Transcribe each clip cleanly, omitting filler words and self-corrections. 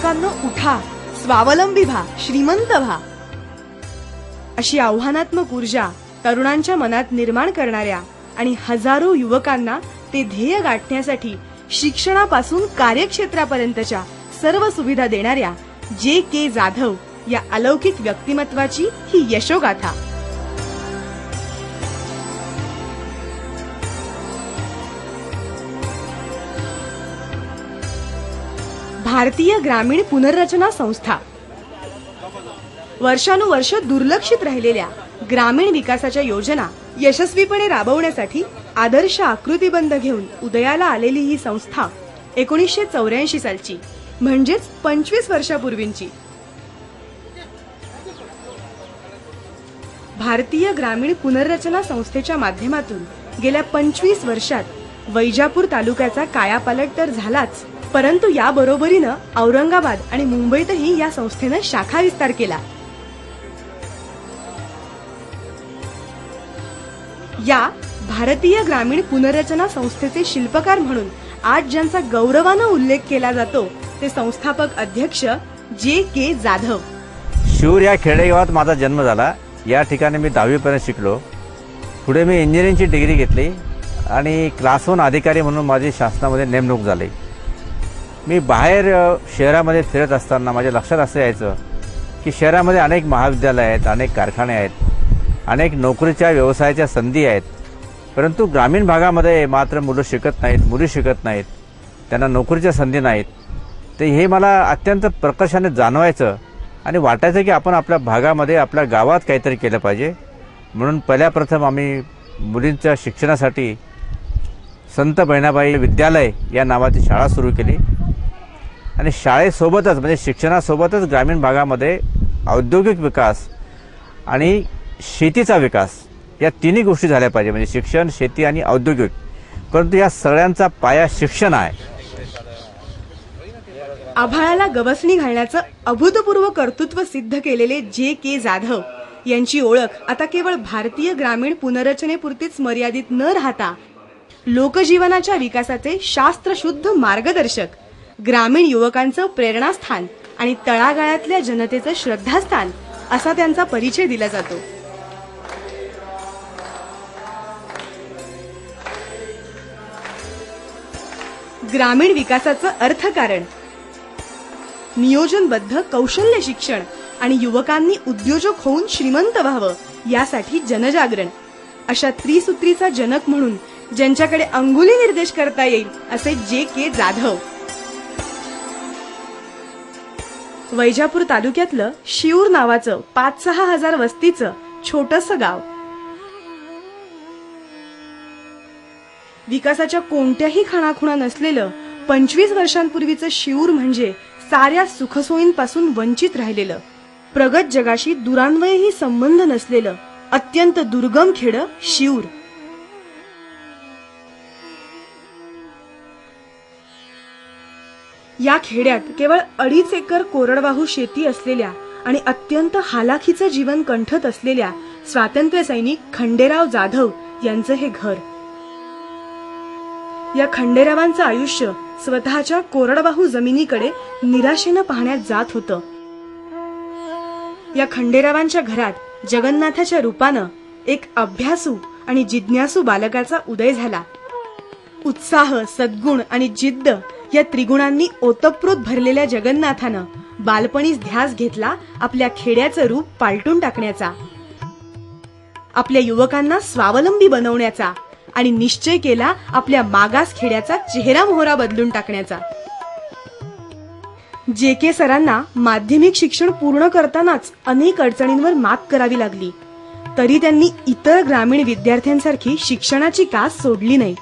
युवकांनो उठा, स्वावलंबी व्हा, श्रीमंत व्हा, अशी आव्हानात्मक ऊर्जा तरुणांच्या मनात निर्माण करणाऱ्या आणि हजारो युवकांना ते ध्येय गाठण्यासाठी शिक्षणापासून कार्यक्षेत्रापर्यंतच्या सर्व सुविधा देणाऱ्या जे.के. जाधव या अलौकिक व्यक्तिमत्वाची ही यशोगाथा. भारतीय ग्रामीण पुनर्रचना संस्था वर्षानुवर्ष दुर्लक्षित राहिलेल्या ग्रामीण विकासाच्या योजना यशस्वीपणे राबवण्यासाठी आदर्श आकृतीबंध घेऊन उदयाला आलेली ही संस्था 1984 सालची, म्हणजेच 25 वर्षापूर्वींची. भारतीय ग्रामीण पुनर्रचना संस्थेच्या माध्यमातून गेल्या 25 वर्षात वैजापूर तालुक्याचा कायापालट तर झालाच, परंतु या बरोबरीनं औरंगाबाद आणि मुंबईतही या संस्थेनं शाखा विस्तार केला. या भारतीय ग्रामीण पुनर्रचना संस्थेचे शिल्पकार म्हणून आज ज्यांचा गौरवानं उल्लेख केला जातो ते संस्थापक अध्यक्ष जे.के. जाधव. शिऊर या खेडेगावात माझा जन्म झाला. या ठिकाणी मी 10वी पर्यंत शिकलो. पुढे मी इंजिनिअरिंगची डिग्री घेतली आणि क्लास 1 अधिकारी म्हणून माझी शासनामध्ये नेमणूक झाली. मी बाहेर शहरामध्ये फिरत असताना माझ्या लक्षात असं यायचं की शहरामध्ये अनेक महाविद्यालय आहेत, अनेक कारखाने आहेत, अनेक नोकरीच्या व्यवसायाच्या संधी आहेत, परंतु ग्रामीण भागामध्ये मात्र मुलं शिकत नाहीत, मुली शिकत नाहीत, त्यांना नोकरीच्या संधी नाहीत. ते हे मला अत्यंत प्रकर्षाने जाणवायचं आणि वाटायचं की आपण आपल्या भागामध्ये, आपल्या गावात काहीतरी केलं पाहिजे. म्हणून पहिल्या प्रथम आम्ही मुलींच्या शिक्षणासाठी संत बहिणाबाई विद्यालय या नावाची शाळा सुरू केली आणि शाळेसोबतच म्हणजे शिक्षणासोबतच ग्रामीण भागामध्ये औद्योगिक विकास आणि शेतीचा विकास या तिन्ही गोष्टी झाल्या पाहिजे, म्हणजे शिक्षण, शेती आणि औद्योगिक. परंतु या सगळ्यांचा पाया शिक्षण आहे. आभाळाला गवसणी घालण्याचं अभूतपूर्व कर्तृत्व सिद्ध केलेले जे.के. जाधव यांची ओळख आता केवळ भारतीय ग्रामीण पुनर्रचनेपुरतीच मर्यादित न राहता लोकजीवनाच्या विकासाचे शास्त्रशुद्ध मार्गदर्शक, ग्रामीण युवकांचं प्रेरणास्थान आणि तळागाळातल्या जनतेचं श्रद्धास्थान असा त्यांचा परिचय दिला जातो. ग्रामीण विकासाचं अर्थकारण, नियोजनबद्ध कौशल्य शिक्षण आणि युवकांनी उद्योजक होऊन श्रीमंत व्हावं यासाठी जनजागरण अशा त्रिसूत्रीचा जनक म्हणून ज्यांच्याकडे अंगुली निर्देश करता येईल असे जे.के. जाधव. वैजापूर तालुक्यातलं शिऊर नावाचं 5-6 हजार वस्तीचं छोटंसं गाव. विकासाच्या कोणत्याही खाणाखुणा नसलेलं 25 वर्षांपूर्वीचं शिऊर म्हणजे साऱ्या सुखसोयींपासून वंचित राहिलेलं, प्रगत जगाशी दुरान्वयही संबंध नसलेलं अत्यंत दुर्गम खेडं शिऊर. या खेड्यात केवळ 2.5 एकर कोरडवाहू शेती असलेल्या आणि अत्यंत हालाखीचं जीवन कंठत असलेल्या स्वातंत्र्य सैनिक खंडेराव जाधव यांचं हे घर. या खंडेरावांचं आयुष्य स्वतःच्या कोरडवाहू जमिनीकडे निराशेनं पाहण्यात जात होतं. या खंडेरावांच्या घरात जगन्नाथाच्या रूपानं एक अभ्यासू आणि जिज्ञासू बालकाचा उदय झाला. उत्साह, सद्गुण आणि जिद्द या त्रिगुणांनी ओतप्रोत भरलेल्या जगन्नाथानं बालपणीच ध्यास घेतला आपल्या खेड्याचं रूप पालटून टाकण्याचा, आपल्या युवकांना स्वावलंबी बनवण्याचा आणि निश्चय केला आपल्या मागास खेड्याचा चेहरा मोहरा बदलून टाकण्याचा. जे.के. सरांना माध्यमिक शिक्षण पूर्ण करतानाच अनेक अडचणींवर मात करावी लागली, तरी त्यांनी इतर ग्रामीण विद्यार्थ्यांसारखी शिक्षणाची कास सोडली नाही.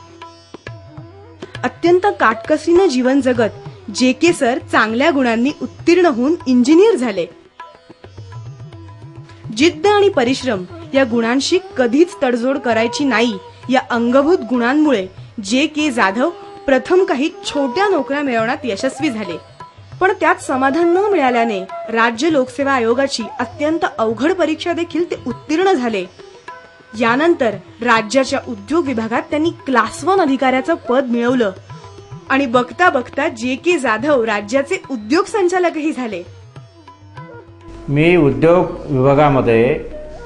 अत्यंत काटकसरीनं जीवन जगत जे.के. सर चांगल्या गुणांनी उत्तीर्ण होऊन इंजिनियर झाले. जिद्द आणि परिश्रम या गुणांशी कधीच तडजोड करायची नाही या अंगभूत गुणांमुळे जे.के. जाधव प्रथम काही छोट्या नोकऱ्या मिळवण्यात यशस्वी झाले, पण त्यात समाधान न मिळाल्याने राज्य लोकसेवा आयोगाची अत्यंत अवघड परीक्षा देखील ते उत्तीर्ण झाले. यानंतर राज्याच्या उद्योग विभागात त्यांनी क्लास 1 अधिकाऱ्याचं पद मिळवलं. आणि बघता बघता जे.के. जाधव राज्याचे उद्योग संचालकही झाले. मी उद्योग विभागामध्ये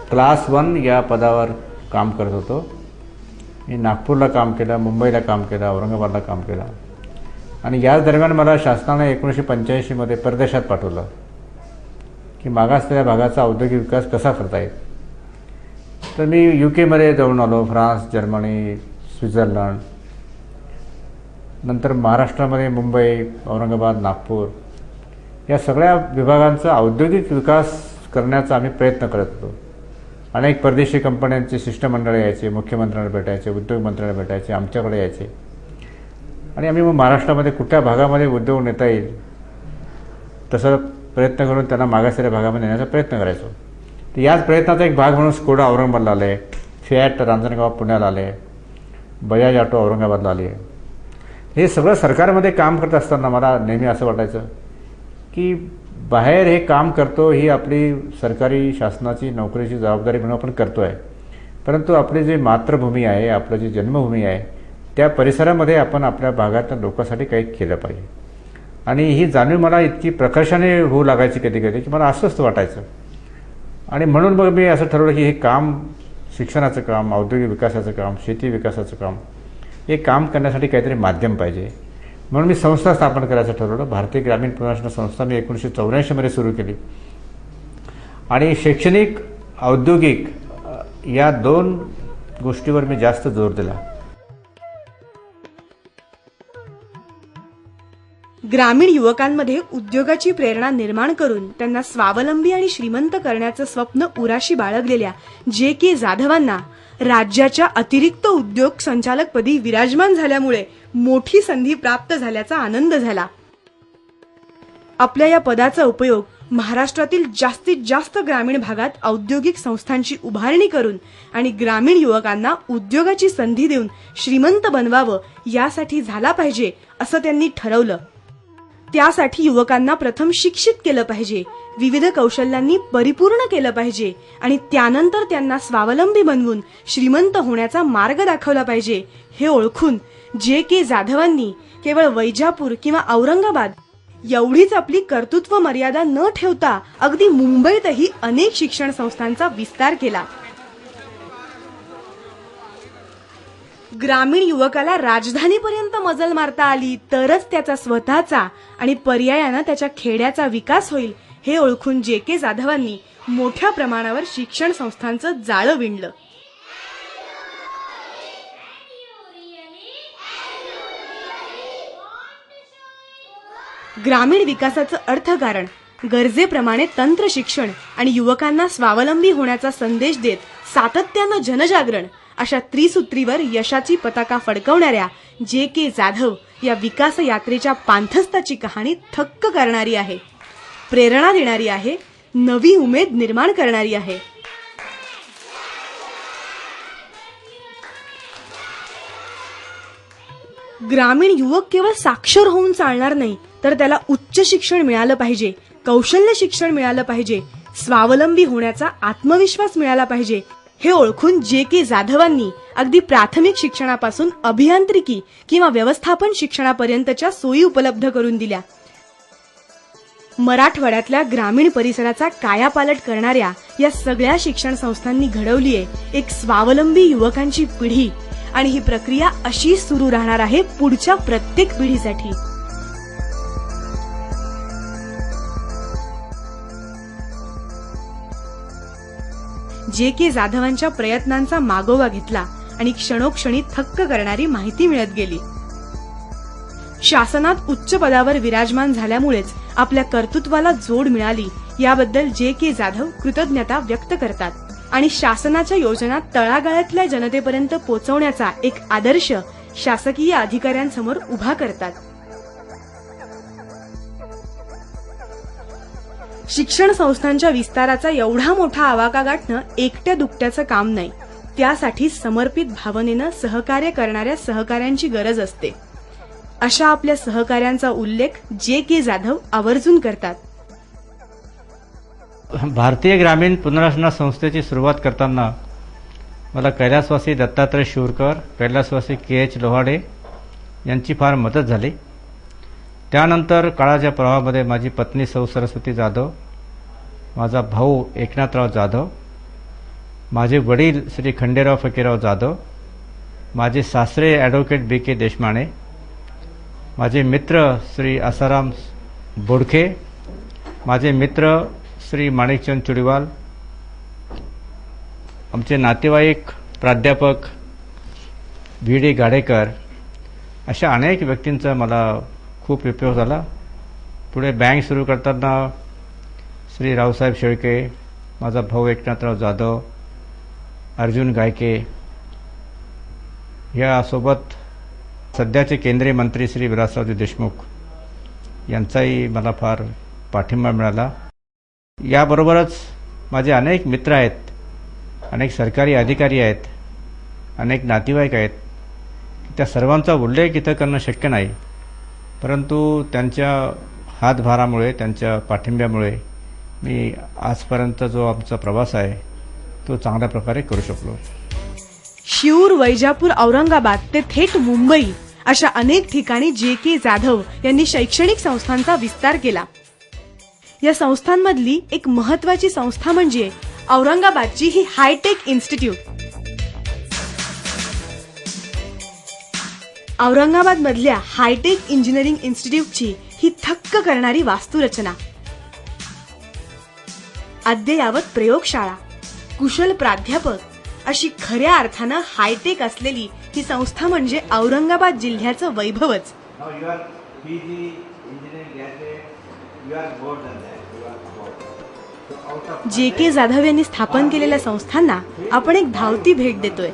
क्लास 1 या पदावर काम करत होतो. मी नागपूरला काम केलं, मुंबईला काम केलं, औरंगाबादला काम केलं आणि याच दरम्यान मला शासनाने 1985मध्ये परदेशात पाठवलं की मागासलेल्या भागाचा औद्योगिक विकास कसा करता येईल. तर मी UK जाऊन आलो, फ्रान्स, जर्मनी, स्वित्झर्लंड, नंतर महाराष्ट्रामध्ये मुंबई, औरंगाबाद, नागपूर या सगळ्या विभागांचा औद्योगिक विकास करण्याचा आम्ही प्रयत्न करत होतो. अनेक परदेशी कंपन्यांचे शिष्टमंडळ यायचे, मुख्यमंत्र्यांना भेटायचे, उद्योगमंत्र्यांना भेटायचे, आमच्याकडे यायचे आणि आम्ही मग महाराष्ट्रामध्ये कुठल्या भागामध्ये उद्योग नेता येईल तसं प्रयत्न करून त्यांना मागासलेल्या भागामध्ये नेण्याचा प्रयत्न करायचो. तर याच प्रयत्नाचा एक भाग म्हणून स्कोडा औरंगाबादला आले, फिॲट रांजणगाव पुण्याला आले, बजाज ऑटो औरंगाबादला आले. हे सगळं सरकारमध्ये काम करत असताना मला नेहमी असं वाटायचं की बाहेर हे काम करतो ही आपली सरकारी शासनाची नोकरीची जबाबदारी म्हणून आपण करतो आहे, परंतु आपली जी मातृभूमी आहे, आपलं जी जन्मभूमी आहे त्या परिसरामध्ये आपण आपल्या भागातल्या लोकांसाठी काही केलं पाहिजे. आणि ही जाणीव मला इतकी प्रकर्षाने होऊ लागायची कधी कधी की मला अस्वस्थ वाटायचं. आणि म्हणून मग मी असं ठरवलं की हे काम, शिक्षणाचं काम, औद्योगिक विकासाचं काम, शेती विकासाचं काम, हे काम करण्यासाठी काहीतरी माध्यम पाहिजे. म्हणून मी संस्था स्थापन करायचं ठरवलं. भारतीय ग्रामीण पुनर्वसन संस्था मी 1984मध्ये सुरू केली आणि शैक्षणिक, औद्योगिक या 2 गोष्टीवर मी जास्त जोर दिला. ग्रामीण युवकांमध्ये उद्योगाची प्रेरणा निर्माण करून त्यांना स्वावलंबी आणि श्रीमंत करण्याचं स्वप्न उराशी बाळगलेल्या जे.के. जाधवांना राज्याच्या अतिरिक्त उद्योग संचालकपदी विराजमान झाल्यामुळे मोठी संधी प्राप्त झाल्याचा आनंद झाला. आपल्या या पदाचा उपयोग महाराष्ट्रातील जास्तीत जास्त ग्रामीण भागात औद्योगिक संस्थांची उभारणी करून आणि ग्रामीण युवकांना उद्योगाची संधी देऊन श्रीमंत बनवावं यासाठी झाला पाहिजे असं त्यांनी ठरवलं. त्यासाठी युवकांना प्रथम शिक्षित केलं पाहिजे, विविध कौशल्यांनी परिपूर्ण केलं पाहिजे आणि त्यानंतर त्यांना स्वावलंबी बनवून श्रीमंत होण्याचा मार्ग दाखवला पाहिजे. हे ओळखून जे.के. जाधवांनी केवळ वैजापूर किंवा औरंगाबाद एवढीच आपली कर्तृत्व मर्यादा न ठेवता अगदी मुंबईतही अनेक शिक्षण संस्थांचा विस्तार केला. ग्रामीण युवकाला राजधानीपर्यंत मजल मारता आली तरच त्याचा स्वतःचा आणि पर्यायानं त्याच्या खेड्याचा विकास होईल हे ओळखून जे.के. जाधवांनी मोठ्या प्रमाणावर शिक्षण संस्थांचं जाळं विणलं. ग्रामीण विकासाचं अर्थकारण गरजेप्रमाणे तंत्र शिक्षण आणि युवकांना स्वावलंबी होण्याचा संदेश देत सातत्यानं जनजागरण अशा त्रिसूत्रीवर यशाची पताका फडकवणाऱ्या जे.के. जाधव या विकास यात्रेच्या पांथस्ताची कहाणी थक्क करणारी आहे, प्रेरणा देणारी आहे, नवी उमेद निर्माण करणारी आहे. ग्रामीण युवक केवळ साक्षर होऊन चालणार नाही, तर त्याला उच्च शिक्षण मिळालं पाहिजे, कौशल्य शिक्षण मिळालं पाहिजे, स्वावलंबी होण्याचा आत्मविश्वास मिळाला पाहिजे. हे ओळखून जे.के. जाधवांनी अगदी प्राथमिक शिक्षणापासून अभियांत्रिकी किंवा व्यवस्थापन शिक्षणापर्यंतच्या सोयी उपलब्ध करून दिल्या. मराठवाड्यातल्या ग्रामीण परिसराचा कायापालट करणाऱ्या या सगळ्या शिक्षण संस्थांनी घडवली आहे एक स्वावलंबी युवकांची पिढी आणि ही प्रक्रिया अशीच सुरू राहणार आहे पुढच्या प्रत्येक पिढीसाठी. जे.के. जाधवांच्या प्रयत्नांचा मागोवा घेतला आणि क्षणोक्षणी थक्क करणारी माहिती मिळत गेली. शासनात उच्च पदावर विराजमान झाल्यामुळेच आपल्या कर्तृत्वाला जोड मिळाली याबद्दल जे.के. जाधव कृतज्ञता व्यक्त करतात आणि शासनाच्या योजना तळागाळातल्या जनतेपर्यंत पोहोचवण्याचा एक आदर्श शासकीय अधिकाऱ्यांसमोर उभा करतात. शिक्षण संस्थांच्या विस्ताराचा एवढा मोठा आवाका गाठणं एकट्या दुकट्याचं काम नाही, त्यासाठी समर्पित भावनेनं सहकार्य करणाऱ्या सहकाऱ्यांची गरज असते. अशा आपल्या सहकाऱ्यांचा उल्लेख जे.के. जाधव आवर्जून करतात. भारतीय ग्रामीण पुनर्वसन संस्थेची सुरुवात करताना मला कैलासवासी दत्तात्रय शिवरकर, कैलासवासी के.एच. लोहाडे यांची फार मदत झाली. त्यानंतर काळाच्या प्रवाहामध्ये माझी पत्नी सौ सरस्वती जाधव, माझा भाऊ एकनाथराव जाधव, माझे वडील श्री खंडेराव फकीरराव जाधव, माझे सासरे ॲडव्होकेट बी के देशमाने, माझे मित्र श्री आसाराम बोडखे, माझे मित्र श्री माणिकचंद चुडीवाल, आमचे नातेवाईक प्राध्यापक व्ही डी गाडेकर, अशा अनेक व्यक्तींचा मला खूप उपयोग झाला. पुढे बँक सुरू करताना श्री रावसाहेब शेळके, माझा भाऊ एकनाथराव जाधव, अर्जुन गायके, यासोबत सध्याचे केंद्रीय मंत्री श्री विलासरावजी देशमुख यांचाही मला फार पाठिंबा मिळाला. याबरोबरच माझे अनेक मित्र आहेत, अनेक सरकारी अधिकारी आहेत, अनेक नातेवाईक आहेत. त्या सर्वांचा उल्लेख इथं करणं शक्य नाही, परंतु त्यांच्या हातभारामुळे, त्यांच्या पाठिंब्यामुळे मी आजपर्यंत जो आमचा प्रवास आहे तो चांगल्या प्रकारे करू शकलो. शिऊर, वैजापूर, औरंगाबाद ते थेट मुंबई अशा अनेक ठिकाणी जे.के. जाधव यांनी शैक्षणिक संस्थांचा विस्तार केला. या संस्थांमधली एक महत्वाची संस्था म्हणजे औरंगाबादची ही हायटेक इन्स्टिट्यूट. औरंगाबाद मधल्या हायटेक इंजिनिअरिंग इन्स्टिट्यूटची ही थक्क करणारी वास्तुरचना, अद्ययावत प्रयोगशाळा, कुशल प्राध्यापक अशी खऱ्या अर्थानं हायटेक असलेली ही संस्था म्हणजे औरंगाबाद जिल्ह्याचं वैभवच. जे.के. जाधव यांनी स्थापन केलेल्या संस्थांना आपण एक धावती भेट देतोय.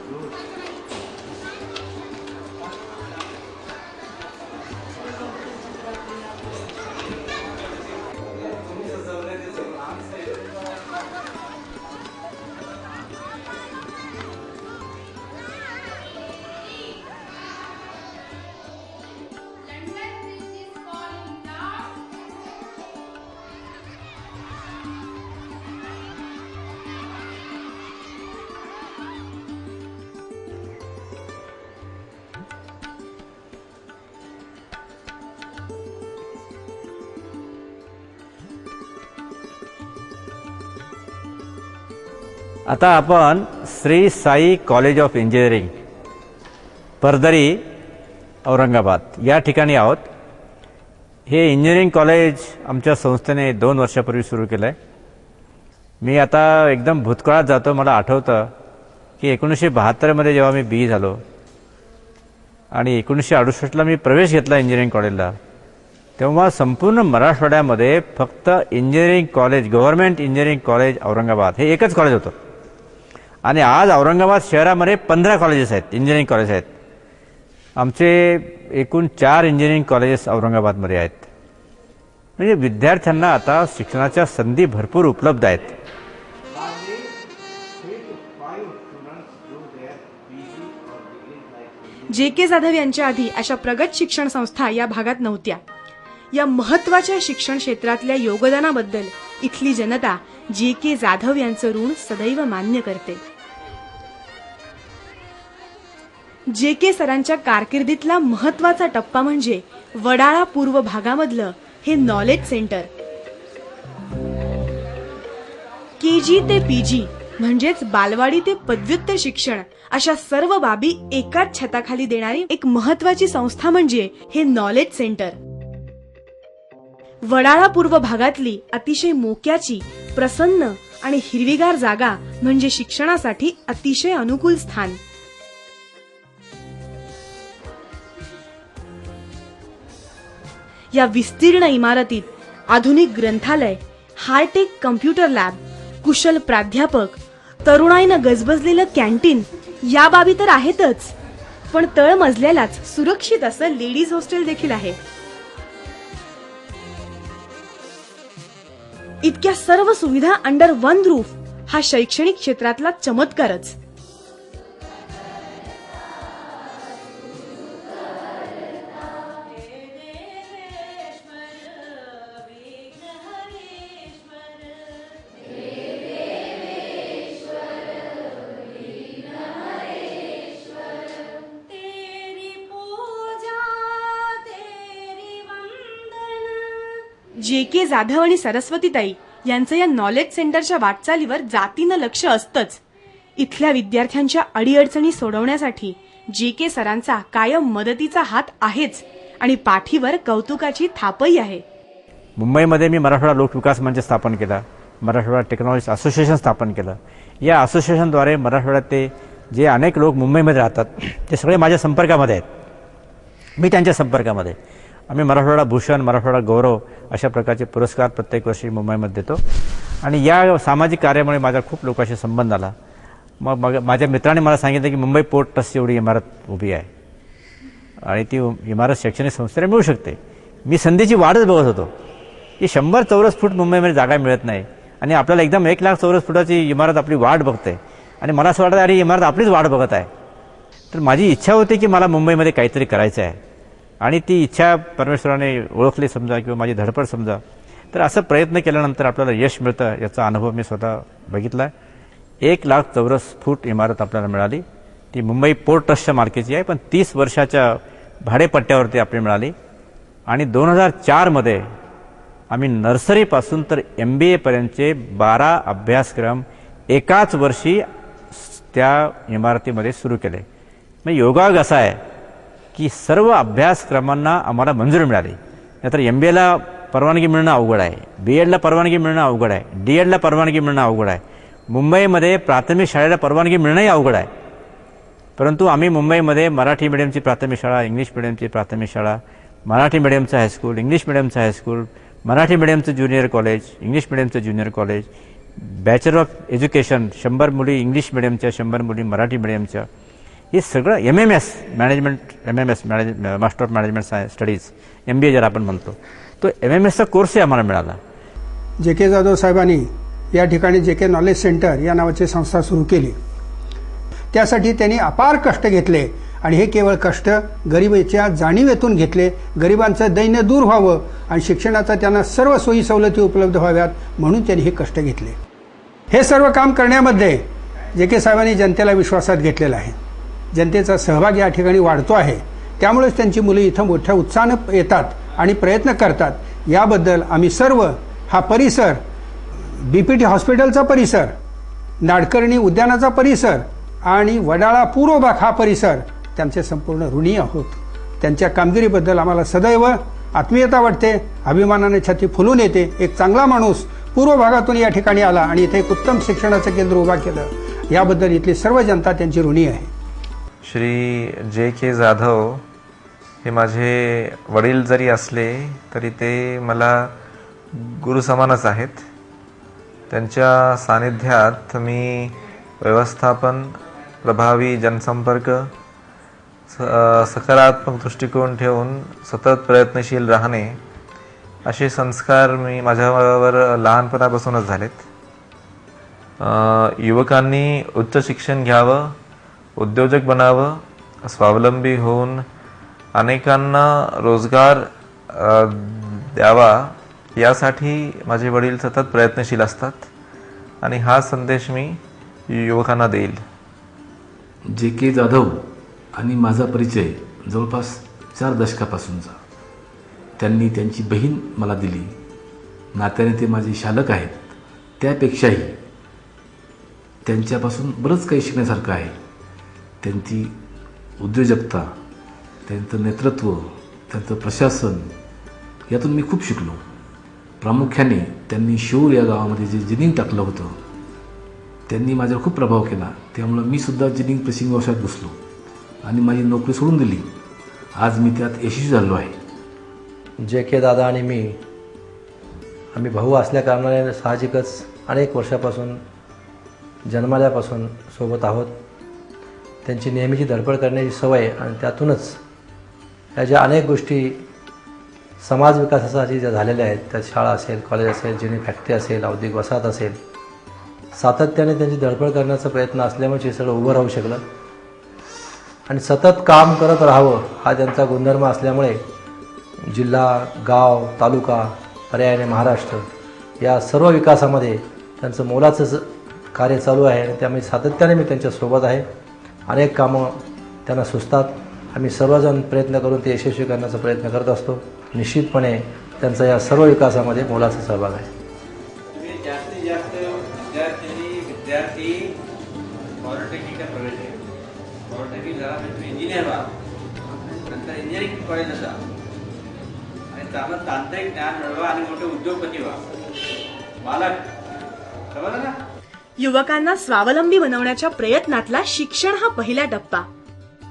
आता आपण Shri Sai college of engineering परदरी औरंगाबाद या ठिकाणी आहोत. हे इंजिनिअरिंग कॉलेज आमच्या संस्थेने 2 वर्षापूर्वी सुरू केलं आहे. मी आता एकदम भूतकाळात जातो. मला आठवतं की 1972 जेव्हा मी बी झालो आणि 1968 मी प्रवेश घेतला इंजिनिअरिंग कॉलेजला, तेव्हा संपूर्ण मराठवाड्यामध्ये फक्त engineering college, government engineering college Aurangabad हे एकच कॉलेज होतं. आणि आज औरंगाबाद शहरामध्ये 15 कॉलेजेस आहेत, इंजिनिअरिंग कॉलेज आहेत. आमचे एकूण 4 इंजिनिअरिंग कॉलेजेस औरंगाबादमध्ये आहेत. म्हणजे विद्यार्थ्यांना आता शिक्षणाच्या संधी भरपूर उपलब्ध आहेत. जे.के. जाधव यांच्या आधी अशा प्रगत शिक्षण संस्था या भागात नव्हत्या. या महत्वाच्या शिक्षण क्षेत्रातल्या योगदानाबद्दल इथली जनता जे.के. जाधव यांचं ऋण सदैव मान्य करते. जे.के. सरांच्या कारकिर्दीतला महत्वाचा टप्पा म्हणजे वडाळा पूर्व भागामधलं हे नॉलेज सेंटर. केजी ते पीजी म्हणजेच बालवाडी ते पदव्युत्तर शिक्षण अशा सर्व बाबी एकाच छताखाली देणारी एक महत्वाची संस्था म्हणजे हे नॉलेज सेंटर. वडाळा पूर्व भागातली अतिशय मोक्याची, प्रसन्न आणि हिरवीगार जागा म्हणजे शिक्षणासाठी अतिशय अनुकूल स्थान. या विस्तीर्ण इमारतीत आधुनिक ग्रंथालय, हायटेक कम्प्युटर लॅब, कुशल प्राध्यापक, तरुणाईनं गजबजलेलं कॅन्टीन या बाबी तर आहेतच, पण तळमजल्यालाच सुरक्षित असं लेडीज हॉस्टेल देखील आहे. इतक्या सर्व सुविधा अंडर वन रूफ हा शैक्षणिक क्षेत्रातला चमत्कारच. जे.के. जाधव आणि सरस्वतीताई यांचं या नॉलेज सेंटरच्या वाटचालीवर जातीनं लक्ष असतंच. इथल्या विद्यार्थ्यांच्या अडीअडचणी सोडवण्यासाठी जे.के. सरांचा कायम मदतीचा हात आहेच आणि पाठीवर कौतुकाची थापही आहे. मुंबईमध्ये मी मराठवाडा लोकविकास मंच स्थापन केला, मराठवाडा टेक्नॉलॉजी असोसिएशन स्थापन केलं. या असोसिएशनद्वारे मराठवाड्यात जे अनेक लोक मुंबईमध्ये राहतात ते सगळे माझ्या संपर्कामध्ये आहेत, मी त्यांच्या संपर्कामध्ये. आम्ही मराठवाडा भूषण, मराठवाडा गौरव अशा प्रकारचे पुरस्कार प्रत्येक वर्षी मुंबईमध्ये देतो. आणि या सामाजिक कार्यामुळे माझा खूप लोकांशी संबंध आला. मग माझ्या मित्राने मला सांगितलं की मुंबई पोर्ट ट्रस्टची एवढी इमारत उभी आहे आणि ती इमारत शैक्षणिक संस्थेला मिळू शकते. मी संधीची वाटच बघत होतो की 100 चौरस फूट मुंबईमध्ये जागा मिळत नाही आणि आपल्याला एकदम 1 लाख चौरस फुटाची इमारत आपली वाट बघते आणि मला असं वाटतं अरे इमारत आपलीच वाट बघत आहे. तर माझी इच्छा होती की मला मुंबईमध्ये काहीतरी करायचं आहे आणि ती इच्छा परमेश्वराने ओळखली समजा किंवा माझी धडपड समजा. तर असं प्रयत्न केल्यानंतर आपल्याला यश मिळतं याचा अनुभव मी स्वतः बघितला. 1 लाख चौरस फूट इमारत आपल्याला मिळाली. ती मुंबई पोर्ट ट्रस्टच्या मालकीची आहे, पण 30 वर्षाच्या भाडेपट्ट्यावरती आपली मिळाली. आणि 2004मध्ये आम्ही नर्सरीपासून तर MBA पर्यंतचे 12 अभ्यासक्रम एकाच वर्षी त्या इमारतीमध्ये सुरू केले. मग योगायोग असा आहे की सर्व अभ्यासक्रमांना आम्हाला मंजुरी मिळाली. नाहीतर MBAला परवानगी मिळणं अवघड आहे, BEdला परवानगी मिळणं अवघड आहे, DEdला परवानगी मिळणं अवघड आहे. मुंबईमध्ये प्राथमिक शाळेला परवानगी मिळणंही अवघड आहे. परंतु आम्ही मुंबईमध्ये मराठी मिडियमची प्राथमिक शाळा, इंग्लिश मिडियमची प्राथमिक शाळा, मराठी मिडियमचं हायस्कूल, इंग्लिश मिडियमचं हायस्कूल, मराठी मिडियमचं ज्युनियर कॉलेज, इंग्लिश मिडियमचं junior college, bachelor of education 100 मुली इंग्लिश मिडियमच्या, 100 मुली मराठी मिडियमच्या, हे सगळं MMS master of management studies, MBA ज्याला आपण म्हणतो, तो MMSचा कोर्सही आम्हाला मिळाला. जे.के. जाधव साहेबांनी या ठिकाणी जे.के. नॉलेज सेंटर या नावाची संस्था सुरू केली. त्यासाठी त्यांनी अपार कष्ट घेतले आणि हे केवळ कष्ट गरिबीच्या जाणीवेतून घेतले. गरिबांचं दैन्य दूर व्हावं आणि शिक्षणाचा त्यांना सर्व सोयी सवलती उपलब्ध व्हाव्यात म्हणून त्यांनी हे कष्ट घेतले. हे सर्व काम करण्यामध्ये जे.के. साहेबांनी जनतेला विश्वासात घेतलेला आहे. जनतेचा सहभाग या ठिकाणी वाढतो आहे. त्यामुळेच त्यांची मुलं इथं मोठ्या उत्साहानं येतात आणि प्रयत्न करतात. याबद्दल आम्ही सर्व हा परिसर, BPT हॉस्पिटलचा परिसर, नाडकर्णी उद्यानाचा परिसर आणि वडाळा पूर्व भाग हा परिसर त्यांचे संपूर्ण ऋणी आहोत. त्यांच्या कामगिरीबद्दल आम्हाला सदैव आत्मीयता वाटते, अभिमानाने छाती फुलून येते. एक चांगला माणूस पूर्व भागातून या ठिकाणी आला आणि इथे एक उत्तम शिक्षणाचं केंद्र उभा केलं, याबद्दल इथली सर्व जनता त्यांची ऋणी आहे. श्री जे.के. जाधव हे माझे वडील जरी असले तरी ते मला गुरु समानच आहेत. त्यांच्या सानिध्यात मी व्यवस्थापन, प्रभावी जनसंपर्क, सकारात्मक दृष्टिकोन ठेवून सतत प्रयत्नशील राहणे असे संस्कार माझ्यावर लहानपणापासूनच झालेत. युवकांनी उच्च शिक्षण घ्यावं, उद्योजक बनावं, स्वावलंबी होऊन अनेकांना रोजगार द्यावा यासाठी माझे वडील सतत प्रयत्नशील असतात आणि हा संदेश मी युवकांना देईल. जे.के. जाधव आणि माझा परिचय जवळपास 4 दशकापासूनचा. त्यांनी त्यांची बहीण मला दिली. नात्याने ते माझे शालक आहेत. त्यापेक्षाही त्यांच्यापासून बरंच काही शिकण्यासारखं आहे. त्यांची उद्योजकता, त्यांचं नेतृत्व, त्यांचं प्रशासन यातून मी खूप शिकलो. प्रामुख्याने त्यांनी शूर या गावामध्ये जे जिनिंग टाकलं होतं त्यांनी माझ्यावर खूप प्रभाव केला. त्यामुळं मी सुद्धा जिनिंग प्रेसिंग व्यवसायात घुसलो आणि माझी नोकरी सोडून दिली. आज मी त्यात यशस्वी झालो आहे. जे.के. दादा आणि मी आम्ही भाऊ असल्याकारणाने साहजिकच अनेक वर्षापासून जन्माल्यापासून सोबत आहोत. त्यांची नेहमीची धडपड करण्याची सवय आणि त्यातूनच या ज्या अनेक गोष्टी समाज विकासासाठी ज्या झालेल्या आहेत, त्यात शाळा असेल, कॉलेज असेल, जिनी फॅक्टरी असेल, औद्योगिक वसाहत असेल, सातत्याने त्यांची धडपड करण्याचा प्रयत्न असल्यामुळे हे सगळं उभं राहू शकलं. आणि सतत काम करत राहावं हा त्यांचा गुणधर्म असल्यामुळे जिल्हा, गाव, तालुका, पर्यायाने महाराष्ट्र या सर्व विकासामध्ये त्यांचं मोलाचं कार्य चालू आहे आणि त्यामुळे सातत्याने मी त्यांच्यासोबत आहे. अनेक कामं त्यांना सुचतात. आम्ही सर्वजण प्रयत्न करून ते यशस्वी करण्याचा प्रयत्न करत असतो. निश्चितपणे त्यांचा या सर्व विकासामध्ये मोलाचा सहभाग आहे. तुम्ही जास्तीत जास्त विद्यार्थी पॉलिटेक्निकला प्रवेश घ्या. पॉलिटेक्निक झाला म्हणजे तुम्ही इंजिनियर व्हा, नंतर इंजिनिअरिंग कॉलेज असा आणि चांगलं तांत्रिक ज्ञान मिळवा आणि मोठे उद्योगपती व्हा, मालक. समजलं ना? युवकांना स्वावलंबी बनवण्याच्या प्रयत्नातला शिक्षण हा पहिला टप्पा.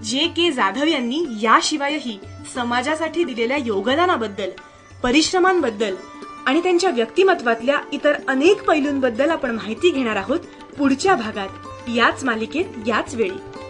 जे.के. जाधव यांनी याशिवायही समाजासाठी दिलेल्या योगदानाबद्दल, परिश्रमांबद्दल आणि त्यांच्या व्यक्तिमत्वातल्या इतर अनेक पैलूंबद्दल आपण माहिती घेणार आहोत पुढच्या भागात, याच मालिकेत, याच वेळी.